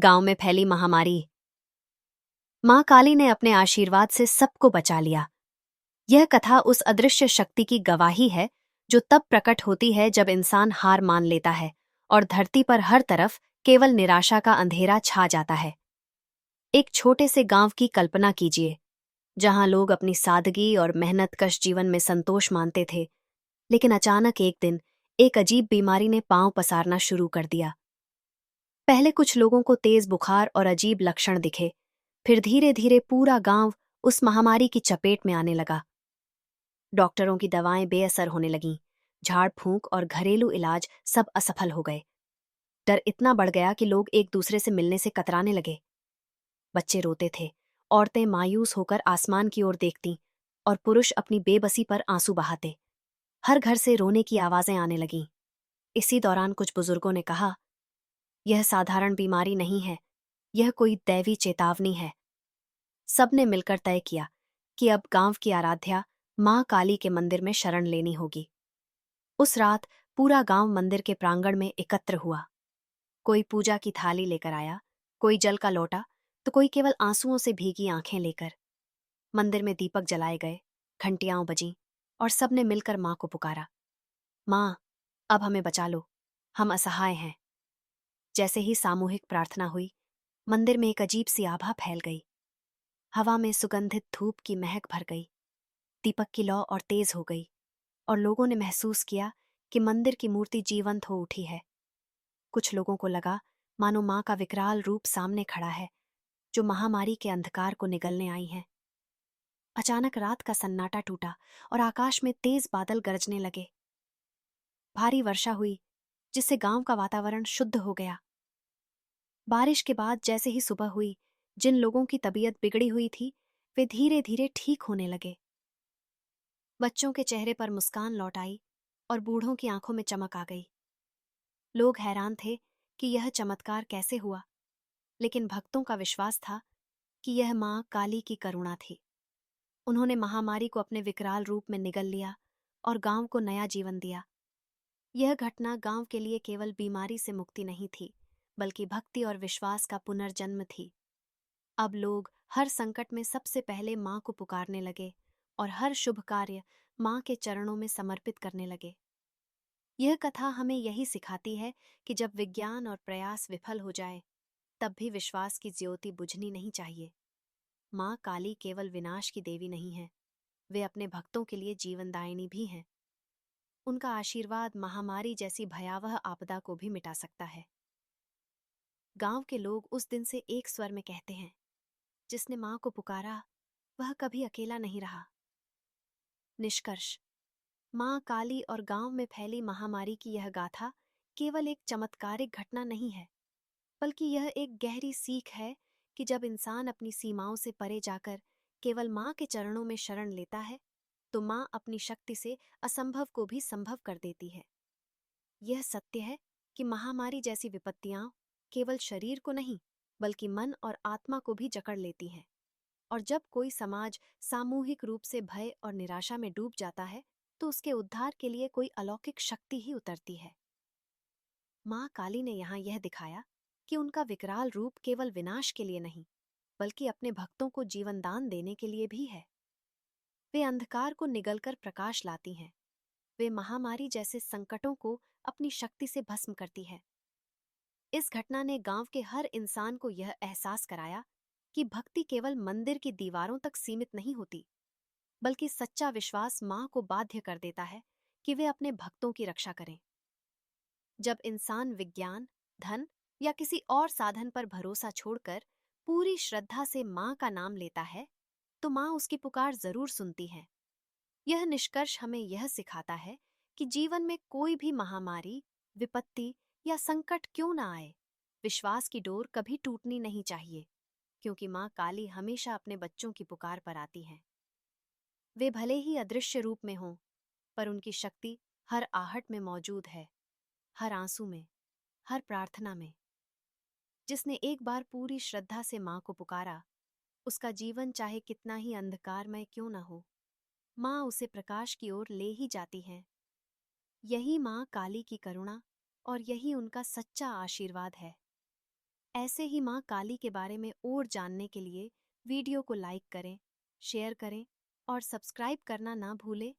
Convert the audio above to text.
गांव में फैली महामारी। मां काली ने अपने आशीर्वाद से सबको बचा लिया। यह कथा उस अदृश्य शक्ति की गवाही है जो तब प्रकट होती है जब इंसान हार मान लेता है और धरती पर हर तरफ केवल निराशा का अंधेरा छा जाता है। एक छोटे से गांव की कल्पना कीजिए, जहां लोग अपनी सादगी और मेहनतकश जीवन में संतोष मानते थे, लेकिन अचानक एक दिन एक अजीब बीमारी ने पांव पसारना शुरू कर दिया। पहले कुछ लोगों को तेज बुखार और अजीब लक्षण दिखे, फिर धीरे धीरे पूरा गांव उस महामारी की चपेट में आने लगा। डॉक्टरों की दवाएं बेअसर होने लगीं, झाड़ फूंक और घरेलू इलाज सब असफल हो गए। डर इतना बढ़ गया कि लोग एक दूसरे से मिलने से कतराने लगे। बच्चे रोते थे, औरतें मायूस होकर आसमान की ओर देखतीं और पुरुष अपनी बेबसी पर आंसू बहाते। हर घर से रोने की आवाजें आने लगीं। इसी दौरान कुछ बुजुर्गों ने कहा, यह साधारण बीमारी नहीं है, यह कोई दैवी चेतावनी है। सबने मिलकर तय किया कि अब गांव की आराध्या मां काली के मंदिर में शरण लेनी होगी। उस रात पूरा गांव मंदिर के प्रांगण में एकत्र हुआ। कोई पूजा की थाली लेकर आया, कोई जल का लोटा, तो कोई केवल आंसुओं से भीगी आंखें लेकर। मंदिर में दीपक जलाए गए, घंटियां बजीं और सबने मिलकर मां को पुकारा, मां, अब हमें बचा लो, हम असहाय हैं। जैसे ही सामूहिक प्रार्थना हुई, मंदिर में एक अजीब सी आभा फैल गई। हवा में सुगंधित धूप की महक भर गई, दीपक की लौ और तेज हो गई, और लोगों ने महसूस किया कि मंदिर की मूर्ति जीवंत हो उठी है। कुछ लोगों को लगा मानो मां का विकराल रूप सामने खड़ा है, जो महामारी के अंधकार को निगलने आई है। अचानक रात का सन्नाटा टूटा और आकाश में तेज बादल गरजने लगे। भारी वर्षा हुई, जिससे गांव का वातावरण शुद्ध हो गया। बारिश के बाद जैसे ही सुबह हुई, जिन लोगों की तबीयत बिगड़ी हुई थी, वे धीरे धीरे ठीक होने लगे। बच्चों के चेहरे पर मुस्कान लौट आई और बूढ़ों की आंखों में चमक आ गई। लोग हैरान थे कि यह चमत्कार कैसे हुआ, लेकिन भक्तों का विश्वास था कि यह मां काली की करुणा थी। उन्होंने महामारी को अपने विकराल रूप में निगल लिया और गांव को नया जीवन दिया। यह घटना गांव के लिए केवल बीमारी से मुक्ति नहीं थी, बल्कि भक्ति और विश्वास का पुनर्जन्म थी। अब लोग हर संकट में सबसे पहले मां को पुकारने लगे और हर शुभ कार्य मां के चरणों में समर्पित करने लगे। यह कथा हमें यही सिखाती है कि जब विज्ञान और प्रयास विफल हो जाए, तब भी विश्वास की ज्योति बुझनी नहीं चाहिए। मां काली केवल विनाश की देवी नहीं है, वे अपने भक्तों के लिए जीवनदायिनी भी हैं। उनका आशीर्वाद महामारी जैसी भयावह आपदा को भी मिटा सकता है। गांव के लोग उस दिन से एक स्वर में कहते हैं, जिसने मां को पुकारा वह कभी अकेला नहीं रहा। निष्कर्ष, मां काली और गांव में फैली महामारी की यह गाथा केवल एक चमत्कारिक घटना नहीं है, बल्कि यह एक गहरी सीख है कि जब इंसान अपनी सीमाओं से परे जाकर केवल मां के चरणों में शरण लेता है, तो मां अपनी शक्ति से असंभव को भी संभव कर देती है। यह सत्य है कि महामारी जैसी विपत्तियां केवल शरीर को नहीं, बल्कि मन और आत्मा को भी जकड़ लेती हैं। और जब कोई समाज सामूहिक रूप से भय और निराशा में डूब जाता है, तो उसके उद्धार के लिए कोई अलौकिक शक्ति ही उतरती है। मां काली ने यहाँ यह दिखाया कि उनका विकराल रूप केवल विनाश के लिए नहीं, बल्कि अपने भक्तों को जीवनदान देने के लिए भी है। वे अंधकार को निगलकर प्रकाश लाती हैं। वे महामारी जैसे संकटों को अपनी शक्ति से भस्म करती है। इस घटना ने गांव के हर इंसान को यह एहसास कराया कि भक्ति केवल मंदिर की दीवारों तक सीमित नहीं होती, बल्कि सच्चा विश्वास मां को बाध्य कर देता है कि वे अपने भक्तों की रक्षा करें। जब इंसान विज्ञान, धन या किसी और साधन पर भरोसा छोड़कर पूरी श्रद्धा से मां का नाम लेता है, तो मां उसकी पुकार जरूर सुनती है। यह निष्कर्ष हमें यह सिखाता है कि जीवन में कोई भी महामारी, विपत्ति या संकट क्यों न आए, विश्वास की डोर कभी टूटनी नहीं चाहिए, क्योंकि मां काली हमेशा अपने बच्चों की पुकार पर आती हैं। वे भले ही अदृश्य रूप में हों, पर उनकी शक्ति हर आहट में मौजूद है, हर आंसू में, हर प्रार्थना में। जिसने एक बार पूरी श्रद्धा से मां को पुकारा, उसका जीवन चाहे कितना ही अंधकारमय क्यों न हो, मां उसे प्रकाश की ओर ले ही जाती है। यही मां काली की करुणा और यही उनका सच्चा आशीर्वाद है। ऐसे ही माँ काली के बारे में और जानने के लिए वीडियो को लाइक करें, शेयर करें और सब्सक्राइब करना ना भूलें।